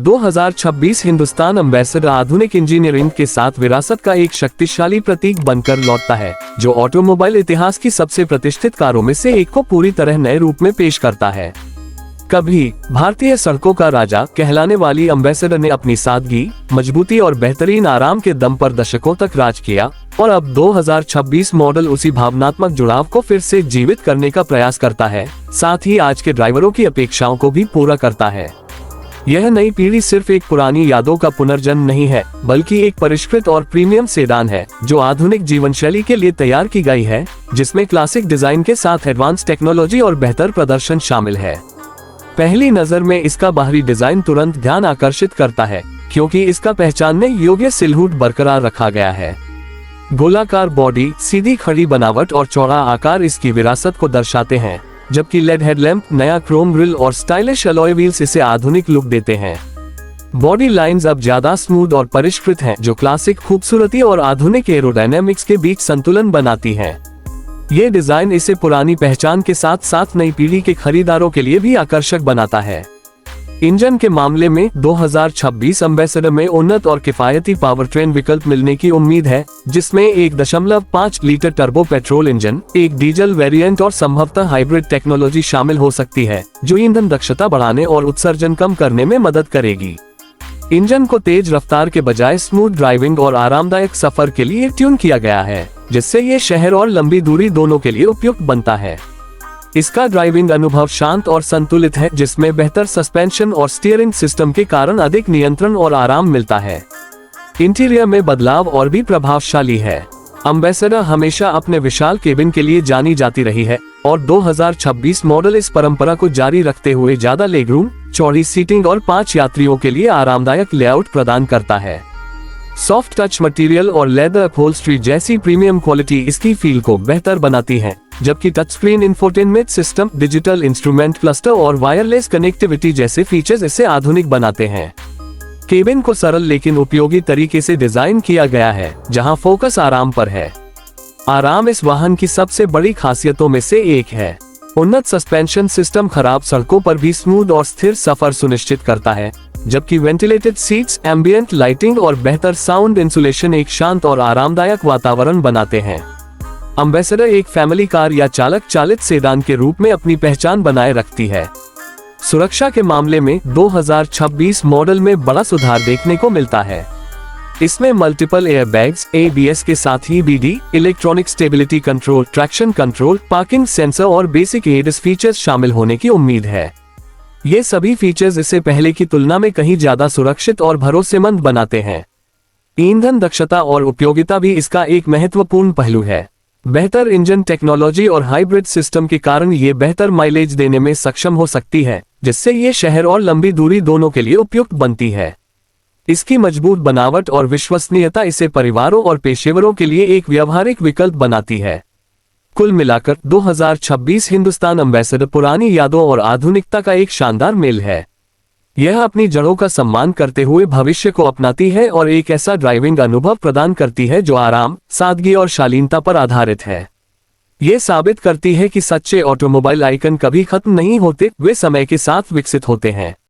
2026 Hindustan ambassador आधुनिक engineering के साथ विरासत का एक शक्तिशाली प्रतीक बनकर लौटता है, जो ऑटोमोबाइल इतिहास की सबसे प्रतिष्ठित कारों में से एक को पूरी तरह नए रूप में पेश करता है। कभी भारतीय सड़कों का राजा कहलाने वाली एम्बेसडर ने अपनी सादगी, मजबूती और बेहतरीन आराम के दम पर दशकों तक राज किया, और अब 2026 मॉडल उसी भावनात्मक जुड़ाव को फिर से जीवित करने का प्रयास करता है, साथ ही आज के ड्राइवरों की अपेक्षाओं को भी पूरा करता है। यह नई पीढ़ी सिर्फ एक पुरानी यादों का पुनर्जन्म नहीं है, बल्कि एक परिष्कृत और प्रीमियम सेडान है, जो आधुनिक जीवन शैली के लिए तैयार की गई है, जिसमें क्लासिक डिजाइन के साथ एडवांस टेक्नोलॉजी और बेहतर प्रदर्शन शामिल है। पहली नजर में इसका बाहरी डिजाइन तुरंत ध्यान आकर्षित करता है, क्योंकि इसका पहचानने योग्य सिलहुट बरकरार रखा गया है। गोलाकार बॉडी, सीधी खड़ी बनावट और चौड़ा आकार इसकी विरासत को दर्शाते हैं, जबकि लेड हेडलैम्प, नया क्रोम ग्रिल और स्टाइलिश अलॉय व्हील्स इसे आधुनिक लुक देते हैं। बॉडी लाइंस अब ज्यादा स्मूथ और परिष्कृत हैं, जो क्लासिक खूबसूरती और आधुनिक एरोडायनेमिक्स के बीच संतुलन बनाती हैं। ये डिजाइन इसे पुरानी पहचान के साथ साथ नई पीढ़ी के खरीदारों के लिए भी आकर्षक बनाता है। इंजन के मामले में 2026 एम्बेसडर में उन्नत और किफायती पावरट्रेन विकल्प मिलने की उम्मीद है, जिसमें 1.5 लीटर टर्बो पेट्रोल इंजन, एक डीजल वेरिएंट और संभवतः हाइब्रिड टेक्नोलॉजी शामिल हो सकती है, जो ईंधन दक्षता बढ़ाने और उत्सर्जन कम करने में मदद करेगी। इंजन को तेज रफ्तार के बजाय स्मूथ ड्राइविंग और आरामदायक सफर के लिए ट्यून किया गया है, जिससे ये शहर और लंबी दूरी दोनों के लिए उपयुक्त बनता है। इसका ड्राइविंग अनुभव शांत और संतुलित है, जिसमें बेहतर सस्पेंशन और स्टीयरिंग सिस्टम के कारण अधिक नियंत्रण और आराम मिलता है। इंटीरियर में बदलाव और भी प्रभावशाली है। एम्बेसडर हमेशा अपने विशाल केबिन के लिए जानी जाती रही है, और 2026 मॉडल इस परंपरा को जारी रखते हुए ज्यादा लेगरूम, चौड़ी सीटिंग और 5 यात्रियों के लिए आरामदायक लेआउट प्रदान करता है। सॉफ्ट टच मटेरियल और लेदर अपहोल्स्ट्री जैसी प्रीमियम क्वालिटी इसकी फील को बेहतर बनाती है, जबकि touch screen infotainment system, digital instrument cluster और वायरलेस कनेक्टिविटी जैसे फीचर्स इसे आधुनिक बनाते हैं। केबिन को सरल लेकिन उपयोगी तरीके से डिजाइन किया गया है, जहां फोकस आराम पर है। आराम इस वाहन की सबसे बड़ी खासियतों में से एक है। उन्नत सस्पेंशन सिस्टम खराब सड़कों पर भी स्मूथ और स्थिर सफर सुनिश्चित करता है, जबकि वेंटिलेटेड सीट्स, एम्बियंट लाइटिंग और बेहतर साउंड इंसुलेशन एक शांत और आरामदायक वातावरण बनाते हैं। एम्बेसडर एक फैमिली कार या चालक चालित सेडान के रूप में अपनी पहचान बनाए रखती है। सुरक्षा के मामले में 2026 मॉडल में बड़ा सुधार देखने को मिलता है। इसमें मल्टीपल एयरबैग्स, ABS के साथ ही EBD, electronic stability control, traction control, parking sensor और बेसिक एड्स फीचर्स शामिल होने की उम्मीद है। ये सभी फीचर्स इसे पहले की तुलना में कहीं ज्यादा सुरक्षित और भरोसेमंद बनाते हैं। ईंधन दक्षता और उपयोगिता भी इसका एक महत्वपूर्ण पहलू है। बेहतर इंजन टेक्नोलॉजी और हाइब्रिड सिस्टम के कारण ये बेहतर माइलेज देने में सक्षम हो सकती है, जिससे ये शहर और लंबी दूरी दोनों के लिए उपयुक्त बनती है। इसकी मजबूत बनावट और विश्वसनीयता इसे परिवारों और पेशेवरों के लिए एक व्यावहारिक विकल्प बनाती है। कुल मिलाकर 2026 हिंदुस्तान एम्बेसडर पुरानी यादों और आधुनिकता का एक शानदार मेल है। यह अपनी जड़ों का सम्मान करते हुए भविष्य को अपनाती है और एक ऐसा ड्राइविंग अनुभव प्रदान करती है जो आराम, सादगी और शालीनता पर आधारित है। ये साबित करती है कि सच्चे ऑटोमोबाइल आइकन कभी खत्म नहीं होते, वे समय के साथ विकसित होते हैं।